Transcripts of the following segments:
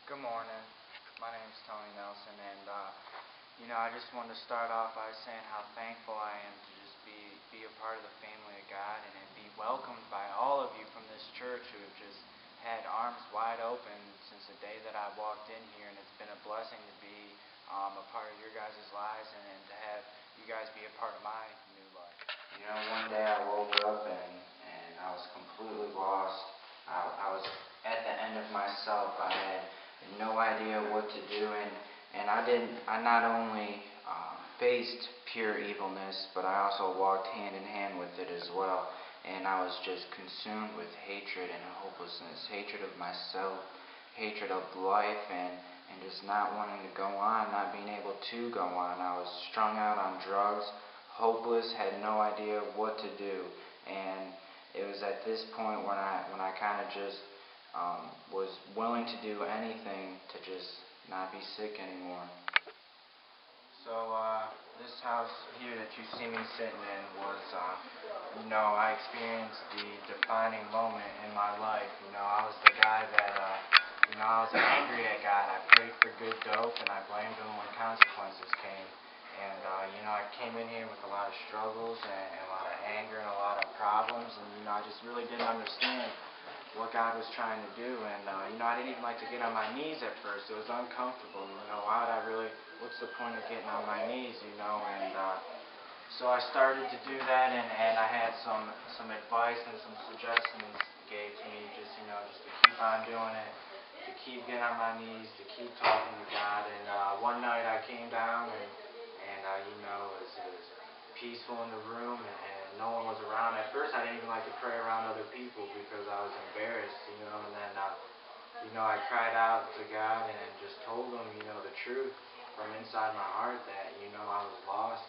Good morning. My name is Tony Nelsen, and I just wanted to start off by saying how thankful I am to just be a part of the family of God and be welcomed by all of you from this church who have just had arms wide open since the day that I walked in here, and it's been a blessing to be a part of your guys' lives and to have you guys be a part of my new life. One day I woke up and I was completely lost. I was at the end of myself. I had no idea what to do, and I not only faced pure evilness, but I also walked hand in hand with it as well, and I was just consumed with hatred and hopelessness, hatred of myself, hatred of life, and just not wanting to go on, not being able to go on. I was strung out on drugs, hopeless, had no idea what to do, and it was at this point when I kind of just was willing to do anything to just not be sick anymore. So this house here that you see me sitting in was, I experienced the defining moment in my life. I was the guy that, I was angry at God. I prayed for good dope, and I blamed him when consequences came. And, I came in here with a lot of struggles and a lot of anger and a lot of problems, and, I just really didn't understand what God was trying to do, and I didn't even like to get on my knees at first. It was uncomfortable. Why would I really? What's the point of getting on my knees? And so I started to do that, and I had some advice and some suggestions gave to me, just to keep on doing it, to keep getting on my knees, to keep talking to God. And one night I came down, and it was peaceful in the room, and no one was around. At first, I didn't even like to pray around other people because I was embarrassed, and then, I cried out to God and just told him, the truth from inside my heart that, I was lost,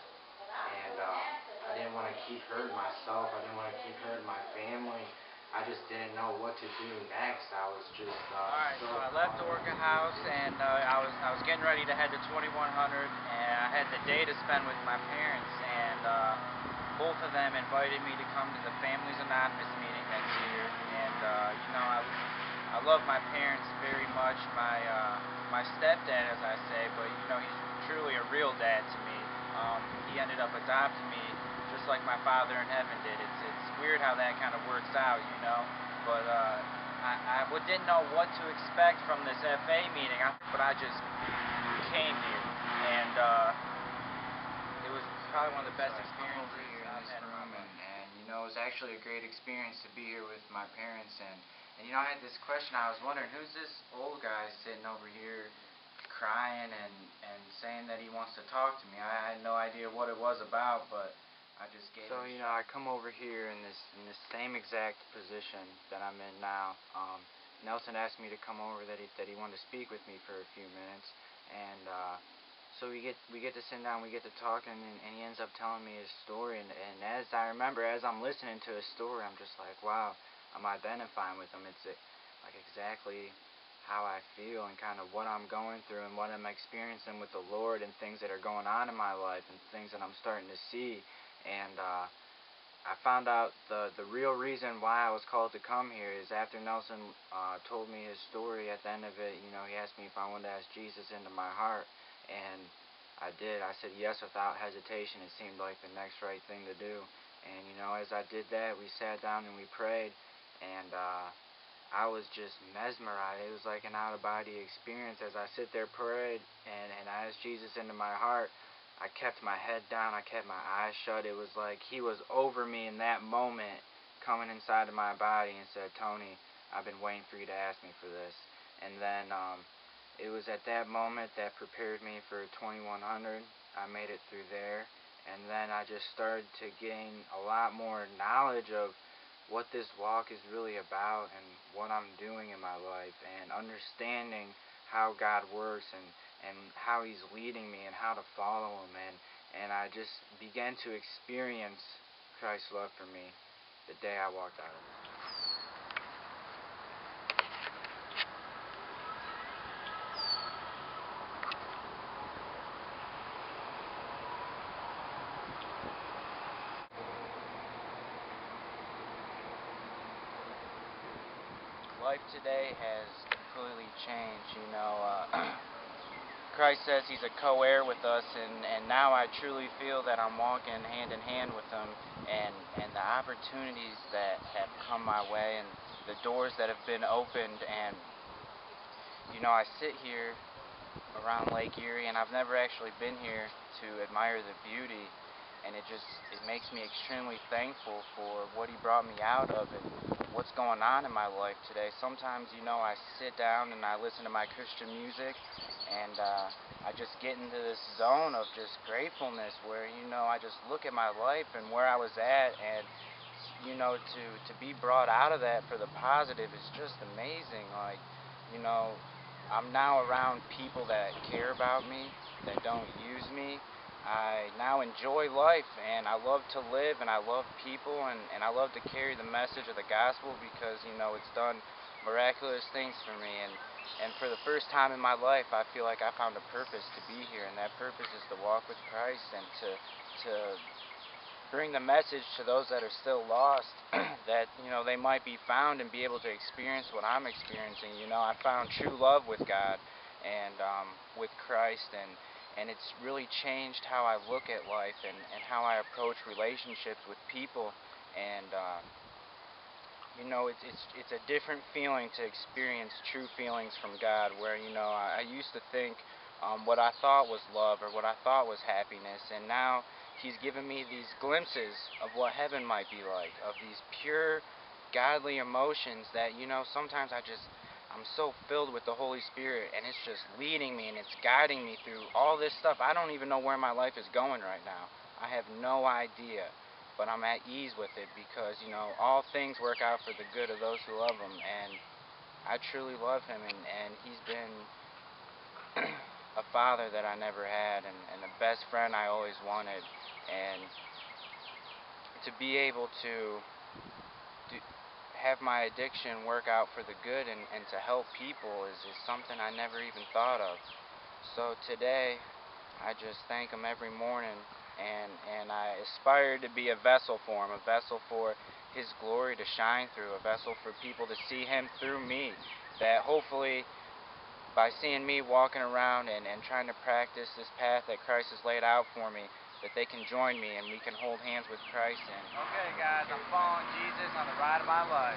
and I didn't want to keep hurting myself. I didn't want to keep hurting my family. I just didn't know what to do next. I was just Alright, so I left the working house, and I was getting ready to head to 2100, and I had the day to spend with my parents, and both of them invited me to come to the Families Anonymous meeting next year. And I love my parents very much. My stepdad, as I say, but he's truly a real dad to me. He ended up adopting me just like my Father in heaven did. It's weird how that kind of works out, but I didn't know what to expect from this FA meeting, but I just came here, and it was probably one of the best experiences I've had in my life. And it was actually a great experience to be here with my parents, and I had this question. I was wondering, who's this old guy sitting over here crying and saying that he wants to talk to me? I had no idea what it was about, but I just gave So, I come over here in this same exact position that I'm in now. Nelsen asked me to come over, that he wanted to speak with me for a few minutes, and so we get to sit down, we get to talking, and he ends up telling me his story, and as I remember, as I'm listening to his story, I'm just like, wow, I'm identifying with him. It's like exactly how I feel and kind of what I'm going through and what I'm experiencing with the Lord and things that are going on in my life and things that I'm starting to see. And I found out the real reason why I was called to come here is after Nelsen told me his story. At the end of it, he asked me if I wanted to ask Jesus into my heart, and I did. I said yes without hesitation. It seemed like the next right thing to do. And as I did that, we sat down and we prayed, and I was just mesmerized. It was like an out-of-body experience. As I sit there, prayed, and I asked Jesus into my heart, I kept my head down, I kept my eyes shut. It was like he was over me in that moment, coming inside of my body and said, Tony, I've been waiting for you to ask me for this. And then it was at that moment that prepared me for 2100. I made it through there, and then I just started to gain a lot more knowledge of what this walk is really about and what I'm doing in my life, and understanding how God works and how he's leading me and how to follow him, and I just began to experience Christ's love for me the day I walked out of it. Life today has completely changed. Christ says He's a co-heir with us, and now I truly feel that I'm walking hand in hand with Him, and the opportunities that have come my way, and the doors that have been opened, and I sit here around Lake Erie, and I've never actually been here to admire the beauty, and it makes me extremely thankful for what He brought me out of and what's going on in my life today. Sometimes, I sit down and I listen to my Christian music, and I just get into this zone of just gratefulness where, I just look at my life and where I was at, and, to be brought out of that for the positive is just amazing. Like, I'm now around people that care about me, that don't use me. I now enjoy life, and I love to live, and I love people, and I love to carry the message of the gospel because, it's done miraculous things for me. And for the first time in my life, I feel like I found a purpose to be here, and that purpose is to walk with Christ and to bring the message to those that are still lost, that, they might be found and be able to experience what I'm experiencing. I found true love with God and with Christ, and it's really changed how I look at life and how I approach relationships with people. And it's a different feeling to experience true feelings from God, where I used to think what I thought was love or what I thought was happiness, and now He's given me these glimpses of what heaven might be like, of these pure godly emotions that sometimes I'm so filled with the Holy Spirit, and it's just leading me and it's guiding me through all this stuff. I don't even know where my life is going right now. I have no idea. But I'm at ease with it because, all things work out for the good of those who love Him, and I truly love Him, and He's been a father that I never had, and the best friend I always wanted, and to be able to have my addiction work out for the good and to help people is something I never even thought of. So today, I just thank Him every morning, and I aspire to be a vessel for Him, a vessel for His glory to shine through, a vessel for people to see Him through me, that hopefully by seeing me walking around and trying to practice this path that Christ has laid out for me, that they can join me and we can hold hands with Christ. And okay, guys, I'm following Jesus on the ride of my life.